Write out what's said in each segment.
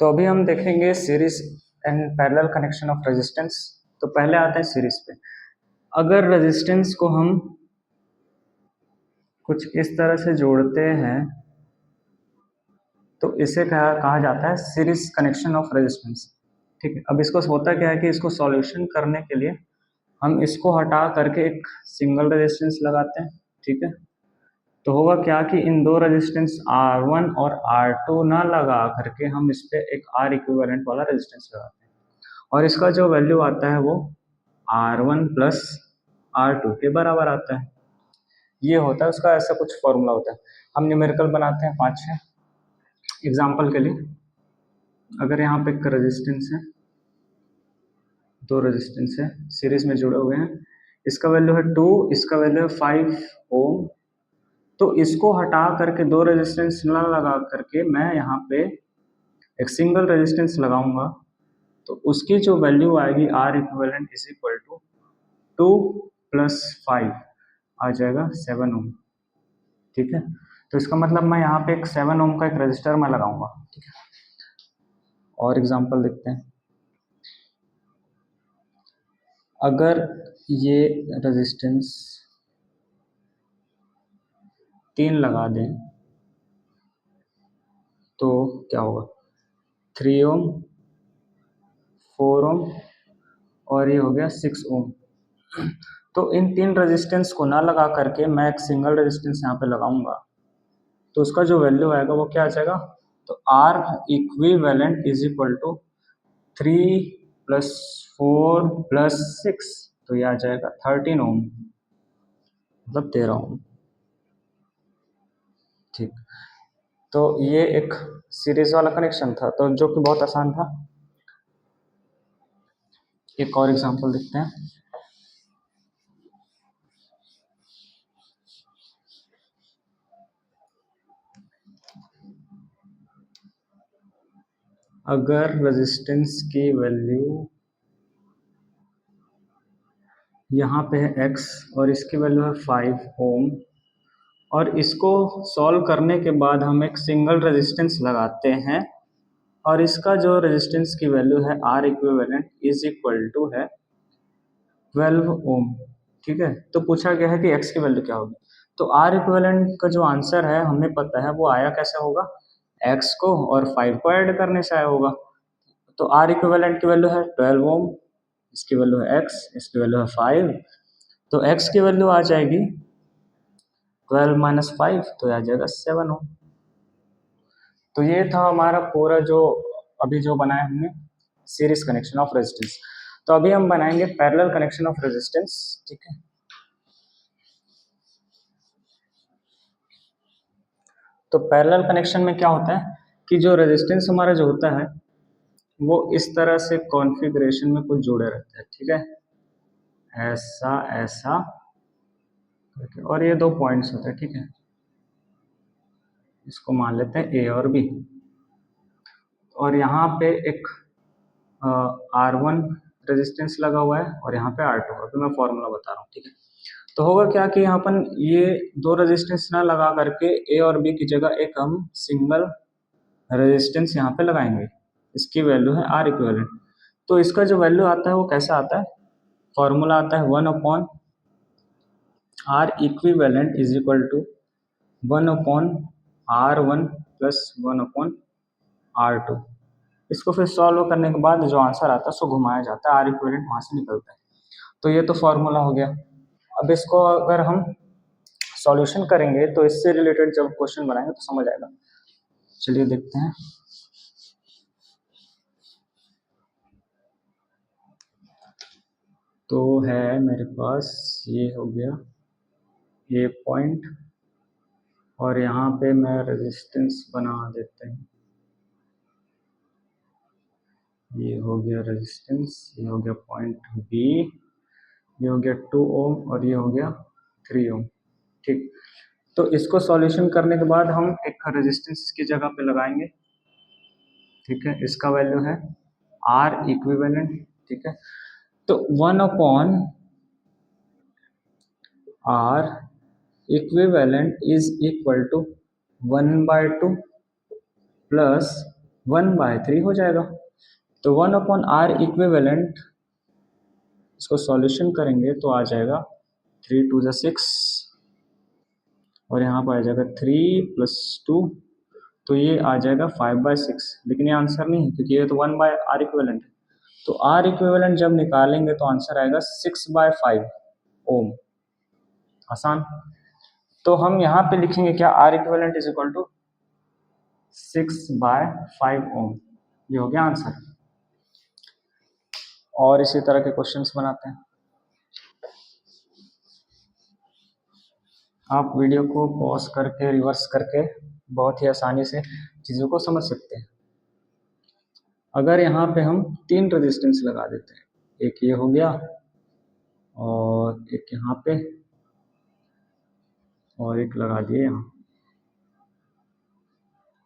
तो अभी हम देखेंगे series and parallel connection of resistance. तो पहले आते हैं सीरीज पे। अगर रेजिस्टेंस को हम कुछ इस तरह से जोड़ते हैं तो इसे कहा जाता है सीरीज कनेक्शन ऑफ रेजिस्टेंस। ठीक है, अब इसको होता क्या है कि इसको सॉल्यूशन करने के लिए हम इसको हटा करके एक सिंगल रेजिस्टेंस लगाते हैं। ठीक है, तो होगा क्या कि इन दो रेजिस्टेंस R1 और R2 ना लगा करके हम इस पे एक R इक्विवेलेंट वाला रेजिस्टेंस लगाते हैं और इसका जो वैल्यू आता है वो R1 प्लस R2 के बराबर आता है। ये होता है उसका, ऐसा कुछ फॉर्मूला होता है। हम न्यूमेरिकल बनाते हैं 5-6 एग्जाम्पल के लिए। अगर यहाँ पे एक रेजिस्टेंस है, दो रेजिस्टेंस है सीरीज में जुड़े हुए हैं, इसका वैल्यू है 2, इसका वैल्यू है 5 ओम। तो इसको हटा करके दो रेजिस्टेंस ना लगा करके मैं यहाँ पे एक सिंगल रेजिस्टेंस लगाऊंगा तो उसकी जो वैल्यू आएगी R equivalent is equal to 2 plus 5 आ जाएगा 7 ओम। ठीक है, तो इसका मतलब मैं यहाँ पे एक 7 ओम का एक रजिस्टर मैं लगाऊंगा। ठीक है, और एग्जांपल देखते हैं। अगर ये रेजिस्टेंस 3 लगा दें तो क्या होगा, 3 ओम, 4 ओम और ये हो गया 6 ओम। तो इन 3 रेजिस्टेंस को ना लगा करके मैं एक सिंगल रेजिस्टेंस यहाँ पे लगाऊंगा तो उसका जो वैल्यू आएगा वो क्या आ जाएगा, तो R equivalent is equal to 3 plus 4 plus 6, तो ये आ जाएगा 13 ओम, मतलब 13 ओम। ठीक, तो ये एक सीरीज वाला कनेक्शन था तो जो कि बहुत आसान था। एक और एग्जांपल देखते हैं। अगर रेजिस्टेंस की वैल्यू यहाँ पे है x और इसकी वैल्यू है 5 ओम और इसको सॉल्व करने के बाद हम एक सिंगल रेजिस्टेंस लगाते हैं और इसका जो रेजिस्टेंस की वैल्यू है R equivalent is equal to है 12 ओम। ठीक है, तो पूछा गया है कि x की वैल्यू क्या होगी। तो R इक्विवेलेंट का जो आंसर है हमें पता है, वो आया कैसे होगा, x को और 5 को ऐड करने से आया होगा। तो R इक्विवेलेंट की वैल्यू है 12 ओम, इसकी वैल्यू है x, इसकी वैल्यू है 5, तो x की वैल्यू आ जाएगी 12 माइनस 5, तो आ जाएगा 7 ओम। तो ये था हमारा पूरा जो अभी जो बनाया हमने सीरीज कनेक्शन ऑफ रेजिस्टेंस। तो अभी हम बनाएंगे पैरेलल कनेक्शन ऑफ रेजिस्टेंस। ठीक है, तो पैरेलल कनेक्शन में क्या होता है कि जो रेजिस्टेंस हमारा जो होता है वो इस तरह से कॉन्फ़िगरेशन में कुछ जुड़े रहते हैं। ठीक है, ऐसा ऐसा, और ये दो पॉइंट्स होते हैं। ठीक है, इसको मान लेते हैं ए और बी, और यहाँ पे एक R1 रेजिस्टेंस लगा हुआ है और यहाँ पे R2। अभी मैं फॉर्मूला बता रहा हूँ। ठीक है, तो होगा क्या कि यहाँ पर ये दो रेजिस्टेंस ना लगा करके ए और बी की जगह एक हम सिंगल रेजिस्टेंस यहाँ पे लगाएंगे, इसकी वैल्यू है R इक्विवेलेंट। तो इसका जो वैल्यू आता है वो कैसा आता है, फॉर्मूला आता है 1 upon R equivalent is equal to 1 upon R1 plus 1 upon R2। इसको फिर सॉल्व करने के बाद जो आंसर आता है उसको घुमाया जाता है, आर इक्विवेलेंट वहां से निकलता है। तो ये तो फॉर्मूला हो गया। अब इसको अगर हम सॉल्यूशन करेंगे तो इससे रिलेटेड जब क्वेश्चन बनाएंगे तो समझ आएगा। चलिए देखते हैं। तो है मेरे पास, ये हो गया ए पॉइंट और यहाँ पे मैं रेजिस्टेंस बना देते हैं। ये हो गया रेजिस्टेंस, ये हो गया पॉइंट बी, ये हो गया 2 ओम और ये हो गया 3 ओम। ठीक, तो इसको सॉल्यूशन करने के बाद हम एक रेजिस्टेंस इसकी जगह पे लगाएंगे। ठीक है, इसका वैल्यू है R इक्विवेलेंट। ठीक है, तो 1 upon R equivalent is equal to 1/2 plus 1/3 हो जाएगा। तो 1/r इक्विवेलेंट, इसको सॉल्यूशन करेंगे तो आ जाएगा 3 2 जा 6, और यहाँ पर आ जाएगा 3 + 2, तो ये आ जाएगा 5/6। लेकिन ये आंसर नहीं है क्योंकि ये तो 1/r इक्विवेलेंट है। तो r इक्विवेलेंट जब निकालेंगे तो आंसर आएगा 6/5 ओम। आसान। तो हम यहाँ पे लिखेंगे क्या, r equivalent is equal to 6/5 ohm. ये हो गया आंसर। और इसी तरह के क्वेश्चंस बनाते हैं। आप वीडियो को पॉज करके रिवर्स करके बहुत ही आसानी से चीज़ों को समझ सकते हैं। अगर यहाँ पे हम 3 रेजिस्टेंस लगा देते हैं, एक ये हो गया और एक यहाँ पे और एक लगा दिए यहाँ,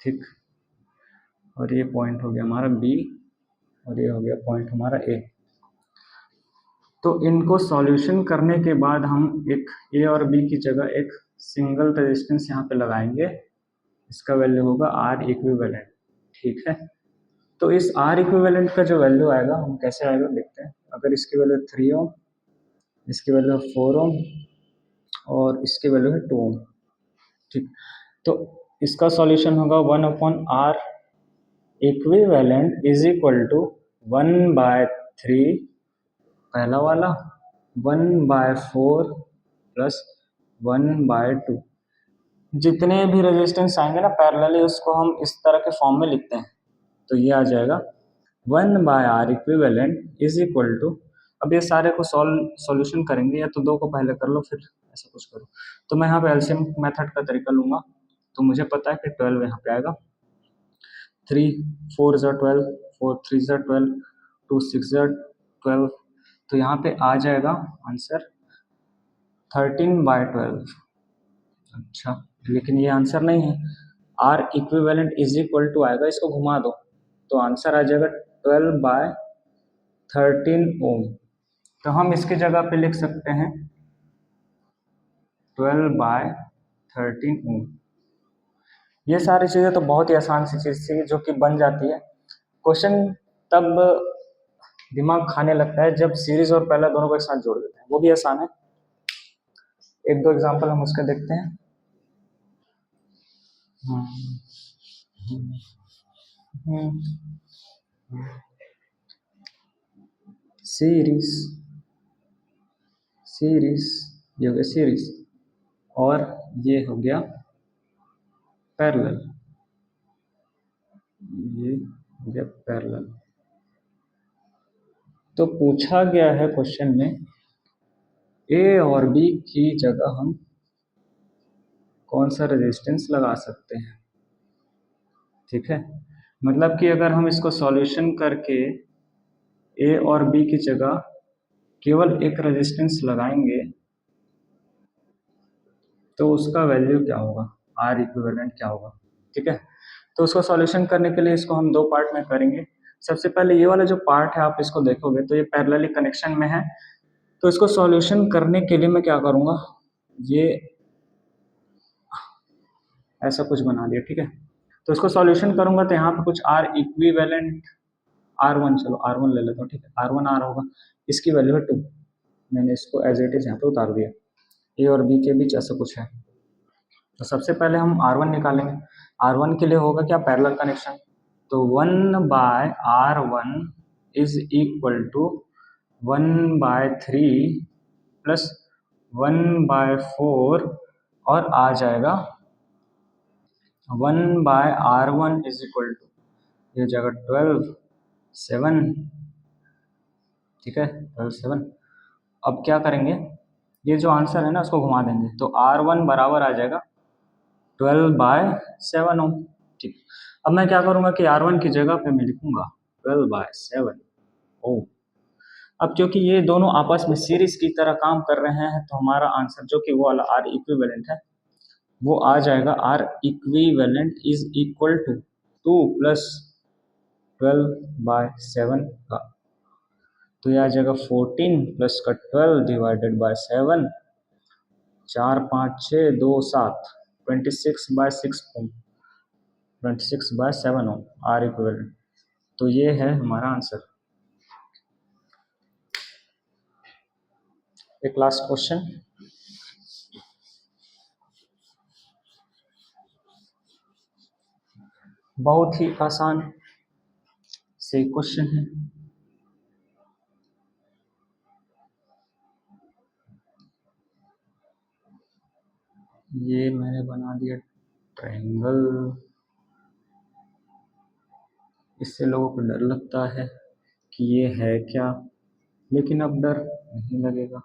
ठीक। और ये पॉइंट हो गया हमारा B और ये हो गया पॉइंट हमारा A। तो इनको सॉल्यूशन करने के बाद हम एक A और B की जगह एक सिंगल रेजिस्टेंस यहाँ पे लगाएंगे। इसका वैल्यू होगा R इक्विवेलेंट, ठीक है। तो इस R इक्विवेलेंट का जो वैल्यू आएगा, हम कैसे आएगा देखते हैं। अगर इसकी वैल्यू 3 ओम, इसकी वैल्यू 4 ओम और इसकी वैल्यू है 2 ओम, ठीक। तो इसका सॉल्यूशन होगा 1/r equivalent is equal to 1/3 पहला वाला, 1/4 प्लस 1/2। जितने भी रेजिस्टेंस आएंगे ना पैरेलली, उसको हम इस तरह के फॉर्म में लिखते हैं। तो ये आ जाएगा 1/r equivalent is equal to, अब ये सारे को सॉल्यूशन करेंगे, या तो 2 को पहले कर लो फिर ऐसा कुछ करो। तो मैं यहाँ पे एलसीएम मेथड का तरीका लूंगा। तो मुझे पता है कि 12 यहाँ पे आएगा। 3 4 ज़ा 12, 4 3 ज़ा 12, 2 6 ज़ा 12। तो यहाँ पे आ जाएगा आंसर 13/12। अच्छा, लेकिन ये आंसर नहीं है। R equivalent is equal to आएगा, इसको घुमा दो तो आंसर आ जाएगा 12/13 ओम। तो हम इसकी जगह पे लिख सकते हैं 12/13 ओम। ये सारी चीज़ें तो बहुत ही आसान सी चीज़ थी जो कि बन जाती है। क्वेश्चन तब दिमाग खाने लगता है जब सीरीज और पहला दोनों को एक साथ जोड़ देते हैं, वो भी आसान है। एक दो एग्जांपल हम उसके देखते हैं। सीरीज सीरीज, ये हो गया सीरीज, और ये हो गया पैरेलल, ये हो गया पैरेलल। तो पूछा गया है क्वेश्चन में ए और बी की जगह हम कौन सा रेजिस्टेंस लगा सकते हैं, ठीक है। मतलब कि अगर हम इसको सॉल्यूशन करके ए और बी की जगह केवल एक रेजिस्टेंस लगाएंगे तो उसका वैल्यू क्या होगा, आर इक्विवेलेंट क्या होगा, ठीक है। तो उसको सॉल्यूशन करने के लिए इसको हम 2 पार्ट में करेंगे। सबसे पहले ये वाला जो पार्ट है आप इसको देखोगे तो ये पैरेलली कनेक्शन में है। तो इसको सॉल्यूशन करने के लिए मैं क्या करूँगा, ये ऐसा कुछ बना दिया, ठीक है। तो इसको सॉल्यूशन करूँगा तो यहाँ पे कुछ आर इक्विवेलेंट R1, चलो R1 ले लेता हूँ, ठीक है। R1 R होगा, इसकी वैल्यू है 2। मैंने इसको एज इट इज यहाँ पे उतार दिया। ए और बी के बीच ऐसा कुछ है। तो सबसे पहले हम R1 निकालेंगे। R1 के लिए होगा क्या, पैरेलल कनेक्शन। तो 1/R1 is equal to 1/3 plus 1/4 और आ जाएगा 1/R1 इज इक्वल टू, ये जाएगा 12/7, ठीक है, 12/7। अब क्या करेंगे, ये जो आंसर है ना उसको घुमा देंगे तो R1 बराबर आ जाएगा 12/7 ओम, ठीक। अब मैं क्या करूँगा कि R1 की जगह पे मैं लिखूंगा 12/7 ओम। अब क्योंकि ये दोनों आपस में सीरीज की तरह काम कर रहे हैं तो हमारा आंसर जो कि वो वाला R इक्विवेलेंट है वो आ जाएगा R equivalent is equal to 2 + 12/7 का, तो यह आ जाएगा 14 + का 12 divided by 7, 4 5 6 2 7, 26/6 ohm. 26/7 ohm R equivalent. तो ये है हमारा आंसर। एक लास्ट क्वेश्चन, बहुत ही आसान से क्वेश्चन है। ये मैंने बना दिया ट्रायंगल, इससे लोगों को डर लगता है कि ये है क्या, लेकिन अब डर नहीं लगेगा।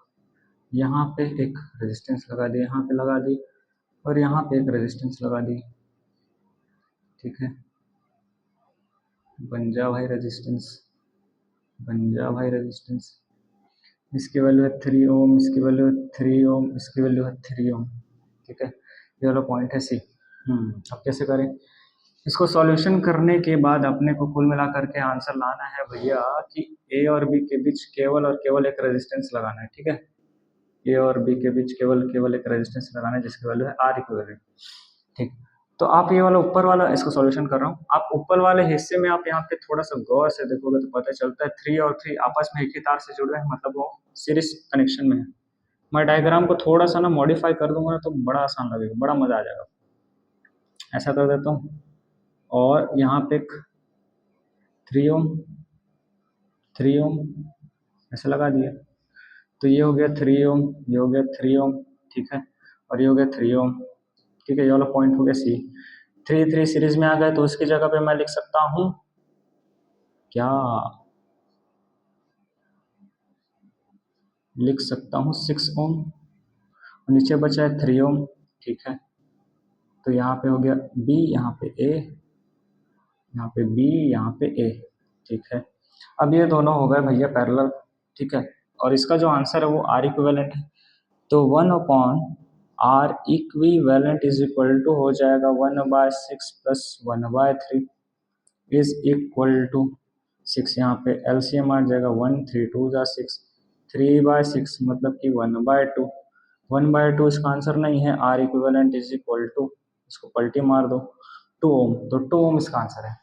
यहाँ पे एक रेजिस्टेंस लगा दी, यहाँ पे लगा दी, और यहाँ पे एक रेजिस्टेंस लगा दी। ठीक है, बन जा भाई रेजिस्टेंस, बन जा भाई रेजिस्टेंस। इसकी वैल्यू है 3 ओम, इसकी वैल्यू है 3 ओम, इसकी वैल्यू है 3 ओम। ठीक है, ये वाला पॉइंट है सी। अब कैसे करें इसको? सॉल्यूशन करने के बाद अपने को कुल मिला करके आंसर लाना है भैया कि ए और बी के बीच केवल और केवल एक रेजिस्टेंस लगाना है। ठीक है, ए और बी के बीच केवल एक रेजिस्टेंस लगाना है जिसकी वैल्यू है आर इक्विवेलेंट। ठीक, तो आप ये वाला ऊपर वाला इसको सॉल्यूशन कर रहा हूँ, आप ऊपर वाले हिस्से में आप यहाँ पे थोड़ा सा गौर से देखोगे तो पता चलता है 3 और 3 आपस में एक ही तार से जुड़े हैं, मतलब वो सीरीज कनेक्शन में है। मैं डायग्राम को थोड़ा सा ना मॉडिफाई कर दूंगा ना तो बड़ा आसान लगेगा, बड़ा मजा आ जाएगा। ऐसा कर देता हूँ, और यहाँ पे 3 ओम 3 ओम ऐसे लगा दिया, तो ये हो गया 3 ओम, ये हो गया 3 ओम। ठीक है, और ये हो गया 3 ओम। ठीक है, ये वाला पॉइंट हो गया सी। 3 3 सीरीज में आ गए तो उसकी जगह पे मैं लिख सकता हूँ क्या, लिख सकता हूँ 6 ओम, नीचे बचा है 3 ओम। ठीक है, तो यहाँ पे हो गया बी, यहाँ पे ए, यहाँ पे बी, यहाँ पे ए। ठीक है, अब ये दोनों हो गए भैया पैरेलल। ठीक है, और इसका जो आंसर है वो आर इक्विवेलेंट है, तो 1/r equivalent is equal to हो जाएगा 1/6 प्लस 1/3 इज इक्वल टू 6। यहाँ पे एलसीएम आ जाएगा 1 3 2 जा 6, 3/6 मतलब कि 1/2। 1/2 इसका आंसर नहीं है, R equivalent is equal to, इसको पलटी मार दो 2 ओम, तो 2 ओम इसका आंसर है।